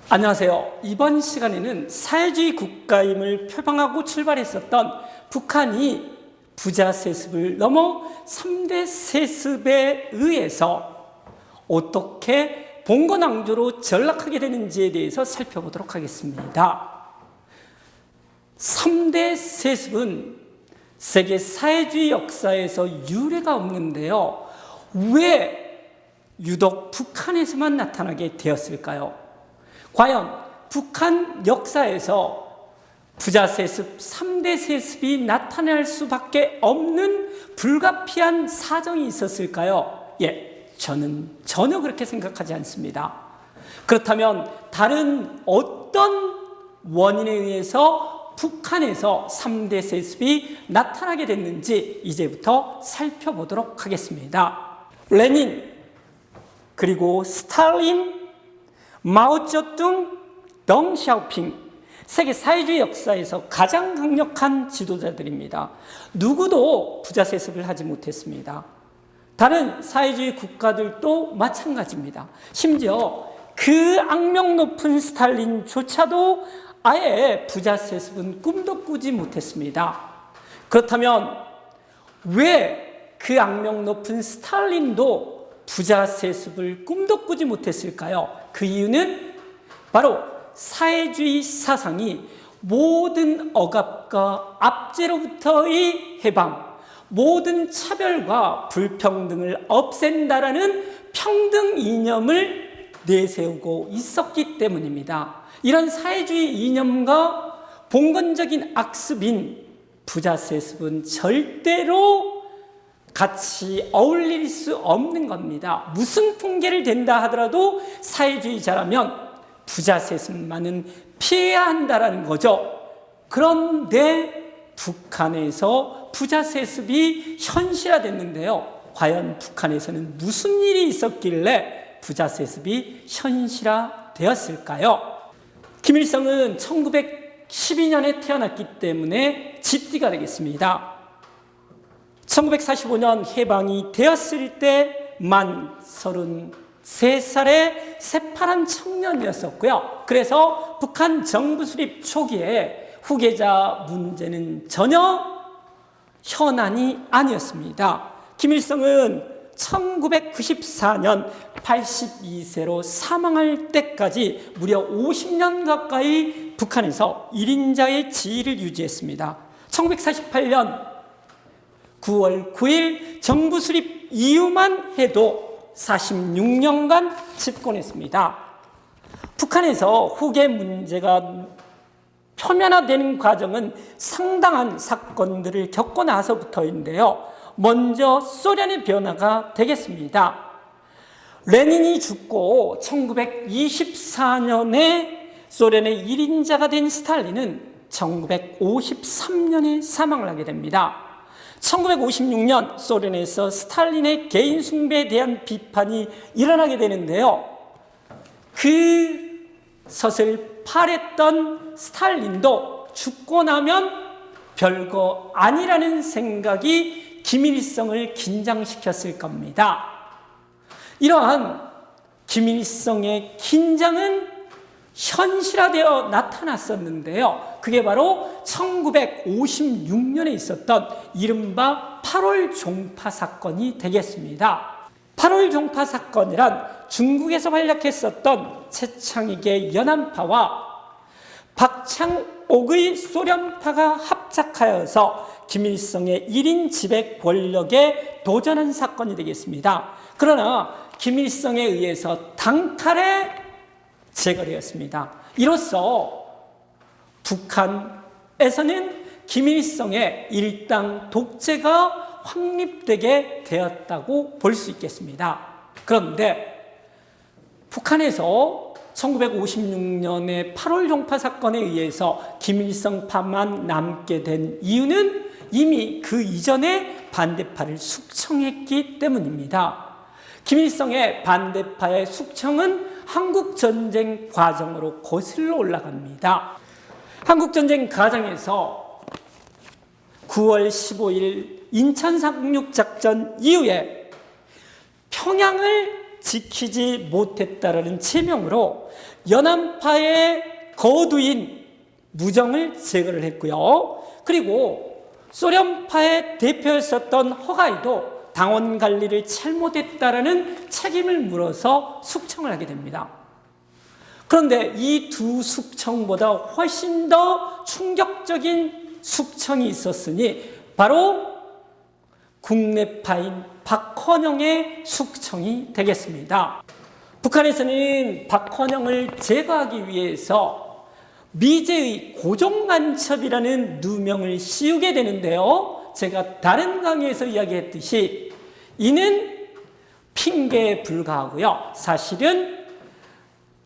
안녕하세요. 이번 시간에는 사회주의 국가임을 표방하고 출발했었던 북한이 부자 세습을 넘어 3대 세습에 의해서 어떻게 봉건왕조로 전락하게 되는지에 대해서 살펴보도록 하겠습니다. 3대 세습은 세계 사회주의 역사에서 유례가 없는데요. 왜 유독 북한에서만 나타나게 되었을까요? 과연 북한 역사에서 부자 세습, 3대 세습이 나타날 수밖에 없는 불가피한 사정이 있었을까요? 저는 전혀 그렇게 생각하지 않습니다. 그렇다면 다른 어떤 원인에 의해서 북한에서 3대 세습이 나타나게 됐는지 이제부터 살펴보도록 하겠습니다. 레닌, 그리고 스탈린, 마오쩌둥, 덩샤오핑, 세계 사회주의 역사에서 가장 강력한 지도자들입니다. 누구도 부자 세습을 하지 못했습니다. 다른 사회주의 국가들도 마찬가지입니다. 심지어 그 악명 높은 스탈린조차도 아예 부자 세습은 꿈도 꾸지 못했습니다. 그렇다면 왜 그 악명 높은 스탈린도 부자 세습을 꿈도 꾸지 못했을까요? 그 이유는 바로 사회주의 사상이 모든 억압과 압제로부터의 해방, 모든 차별과 불평등을 없앤다라는 평등 이념을 내세우고 있었기 때문입니다. 이런 사회주의 이념과 봉건적인 악습인 부자 세습은 절대로 같이 어울릴 수 없는 겁니다. 무슨 핑계를 댄다 하더라도 사회주의자라면 부자 세습만은 피해야 한다는 거죠. 그런데 북한에서 부자 세습이 현실화됐는데요. 과연 북한에서는 무슨 일이 있었길래 부자 세습이 현실화되었을까요? 김일성은 1912년에 태어났기 때문에 쥐띠가 되겠습니다. 1945년 해방이 되었을 때 만 33살의 새파란 청년이었었고요. 그래서 북한 정부 수립 초기에 후계자 문제는 전혀 현안이 아니었습니다. 김일성은 1994년 82세로 사망할 때까지 무려 50년 가까이 북한에서 1인자의 지위를 유지했습니다. 1948년 9월 9일 정부 수립 이후만 해도 46년간 집권했습니다. 북한에서 후계 문제가 표면화되는 과정은 상당한 사건들을 겪고 나서부터인데요. 먼저 소련의 변화가 되겠습니다. 레닌이 죽고 1924년에 소련의 1인자가 된 스탈린은 1953년에 사망을 하게 됩니다. 1956년 소련에서 스탈린의 개인 숭배에 대한 비판이 일어나게 되는데요. 그 것을 팔했던 스탈린도 죽고 나면 별거 아니라는 생각이 김일성을 긴장시켰을 겁니다. 이러한 김일성의 긴장은 현실화되어 나타났었는데요. 그게 바로 1956년에 있었던 이른바 8월 종파 사건이 되겠습니다. 8월 종파 사건이란 중국에서 활약했었던 최창익의 연안파와 박창옥의 소련파가 합작하여서 김일성의 1인 지배 권력에 도전한 사건이 되겠습니다. 그러나 김일성에 의해서 단칼에 제거되었습니다. 이로써 북한에서는 김일성의 일당 독재가 확립되게 되었다고 볼 수 있겠습니다. 그런데 북한에서 1956년의 8월 종파 사건에 의해서 김일성파만 남게 된 이유는 이미 그 이전에 반대파를 숙청했기 때문입니다. 김일성의 반대파의 숙청은 한국전쟁 과정으로 거슬러 올라갑니다. 한국전쟁 과정에서 9월 15일 인천 상륙작전 이후에 평양을 지키지 못했다라는 제명으로 연안파의 거두인 무정을 제거를 했고요. 그리고 소련파의 대표였었던 허가이도 당원 관리를 잘못했다라는 책임을 물어서 숙청을 하게 됩니다. 그런데 이 두 숙청보다 훨씬 더 충격적인 숙청이 있었으니 바로 국내파인 박헌영의 숙청이 되겠습니다. 북한에서는 박헌영을 제거하기 위해서 미제의 고종간첩이라는 누명을 씌우게 되는데요. 제가 다른 강의에서 이야기했듯이 이는 핑계에 불과하고요. 사실은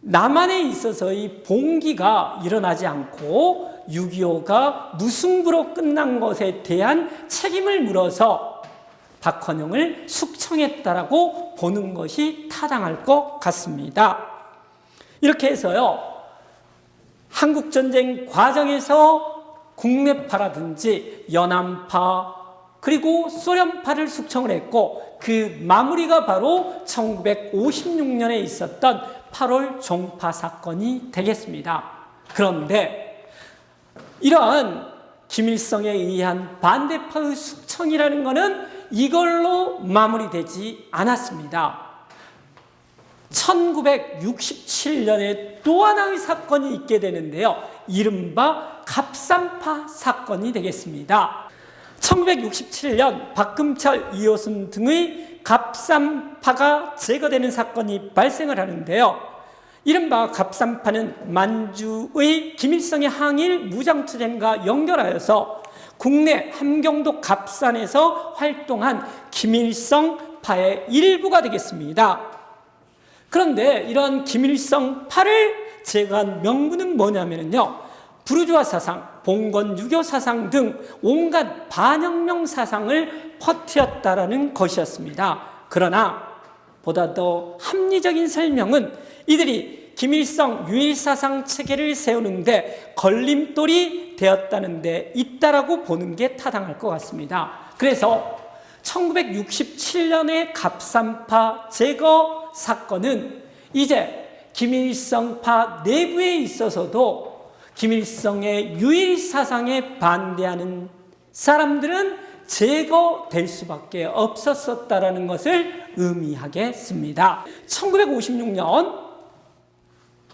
남한에 있어서의 봉기가 일어나지 않고 6.25가 무승부로 끝난 것에 대한 책임을 물어서 박헌영을 숙청했다라고 보는 것이 타당할 것 같습니다. 이렇게 해서요, 한국전쟁 과정에서 국내파라든지 연안파 그리고 소련파를 숙청을 했고 그 마무리가 바로 1956년에 있었던 8월 종파 사건이 되겠습니다. 그런데 이러한 김일성에 의한 반대파의 숙청이라는 것은 이걸로 마무리되지 않았습니다. 1967년에 또 하나의 사건이 있게 되는데요. 이른바 갑산파 사건이 되겠습니다. 1967년 박금철, 이호순 등의 갑산파가 제거되는 사건이 발생을 하는데요. 이른바 갑산파는 만주의 김일성의 항일 무장투쟁과 연결하여서 국내 함경도 갑산에서 활동한 김일성파의 일부가 되겠습니다. 그런데 이런 김일성파를 제거한 명분은 뭐냐면요, 부르주아 사상, 봉건 유교 사상 등 온갖 반혁명 사상을 퍼뜨렸다라는 것이었습니다. 그러나 보다 더 합리적인 설명은 이들이 김일성 유일사상 체계를 세우는데 걸림돌이 되었다는 데 있다라고 보는 게 타당할 것 같습니다. 그래서 1967년의 갑산파 제거 사건은 이제 김일성파 내부에 있어서도 김일성의 유일사상에 반대하는 사람들은 제거될 수밖에 없었다라는 것을 의미하겠습니다. 1956년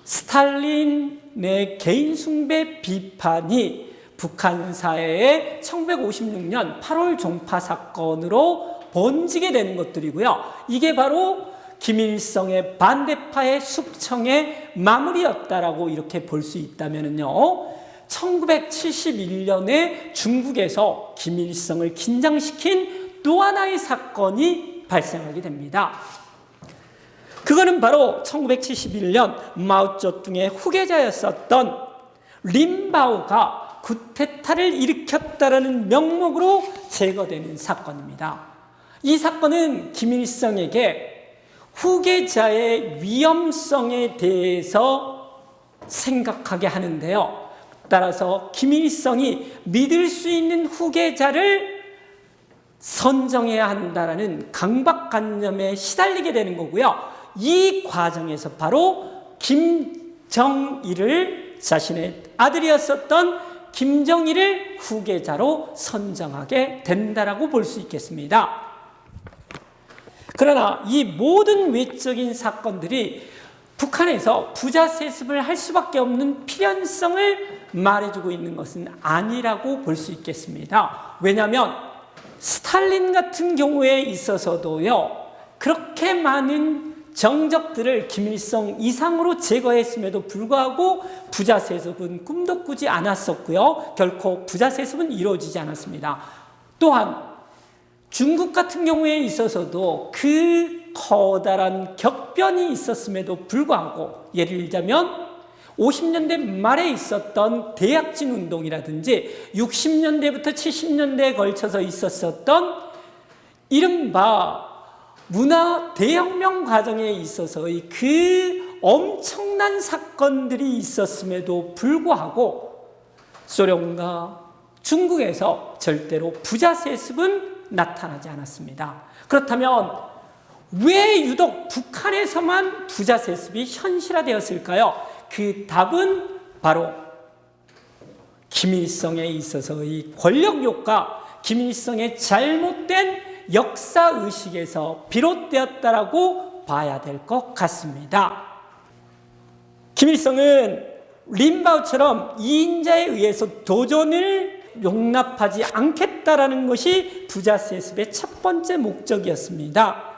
스탈린의 개인 숭배 비판이 북한 사회에 1956년 8월 종파 사건으로 번지게 되는 것들이고요. 이게 바로 김일성의 반대파의 숙청의 마무리였다라고 이렇게 볼 수 있다면요. 1971년에 중국에서 김일성을 긴장시킨 또 하나의 사건이 발생하게 됩니다. 그거는 바로 1971년 마오쩌둥의 후계자였었던 린바오가 쿠데타를 일으켰다라는 명목으로 제거되는 사건입니다. 이 사건은 김일성에게 후계자의 위험성에 대해서 생각하게 하는데요. 따라서 김일성이 믿을 수 있는 후계자를 선정해야 한다라는 강박관념에 시달리게 되는 거고요. 이 과정에서 바로 김정일을 자신의 아들이었었던 김정일을 후계자로 선정하게 된다라고 볼 수 있겠습니다. 그러나 이 모든 외적인 사건들이 북한에서 부자 세습을 할 수밖에 없는 필연성을 말해주고 있는 것은 아니라고 볼 수 있겠습니다. 왜냐하면 스탈린 같은 경우에 있어서도요, 그렇게 많은 정적들을 김일성 이상으로 제거했음에도 불구하고 부자 세습은 꿈도 꾸지 않았었고요. 결코 부자 세습은 이루어지지 않았습니다. 또한 중국 같은 경우에 있어서도 그 커다란 격변이 있었음에도 불구하고 예를 들자면 50년대 말에 있었던 대약진 운동이라든지 60년대부터 70년대에 걸쳐서 있었던 이른바 문화 대혁명 과정에 있어서의 그 엄청난 사건들이 있었음에도 불구하고 소련과 중국에서 절대로 부자 세습은 나타나지 않았습니다. 그렇다면 왜 유독 북한에서만 부자 세습이 현실화되었을까요? 그 답은 바로 김일성에 있어서의 권력욕과 김일성의 잘못된 역사의식에서 비롯되었다라고 봐야 될 것 같습니다. 김일성은 린바우처럼 이인자에 의해서 도전을 용납하지 않겠다라는 것이 부자 세습의 첫 번째 목적이었습니다.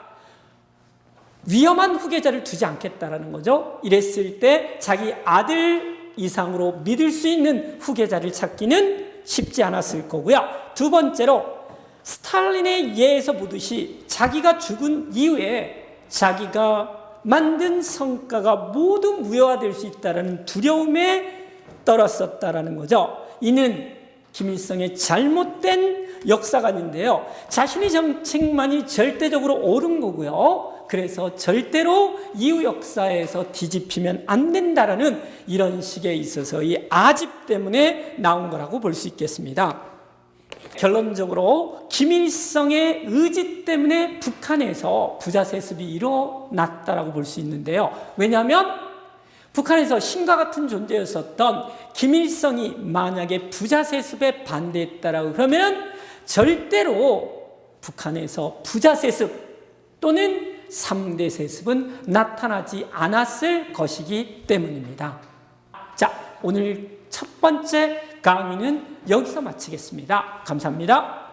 위험한 후계자를 두지 않겠다라는 거죠. 이랬을 때 자기 아들 이상으로 믿을 수 있는 후계자를 찾기는 쉽지 않았을 거고요. 두 번째로 스탈린의 예에서 보듯이 자기가 죽은 이후에 자기가 만든 성과가 모두 무효화될 수 있다는 두려움에 떨었었다라는 거죠. 이는 김일성의 잘못된 역사관인데요. 자신의 정책만이 절대적으로 옳은 거고요. 그래서 절대로 이후 역사에서 뒤집히면 안 된다라는 이런 식에 있어서 이 아집 때문에 나온 거라고 볼 수 있겠습니다. 결론적으로 김일성의 의지 때문에 북한에서 부자 세습이 일어났다라고 볼 수 있는데요. 왜냐하면 북한에서 신과 같은 존재였었던 김일성이 만약에 부자 세습에 반대했다라고 그러면 절대로 북한에서 부자 세습 또는 3대 세습은 나타나지 않았을 것이기 때문입니다. 자, 오늘 첫 번째 강의는 여기서 마치겠습니다. 감사합니다.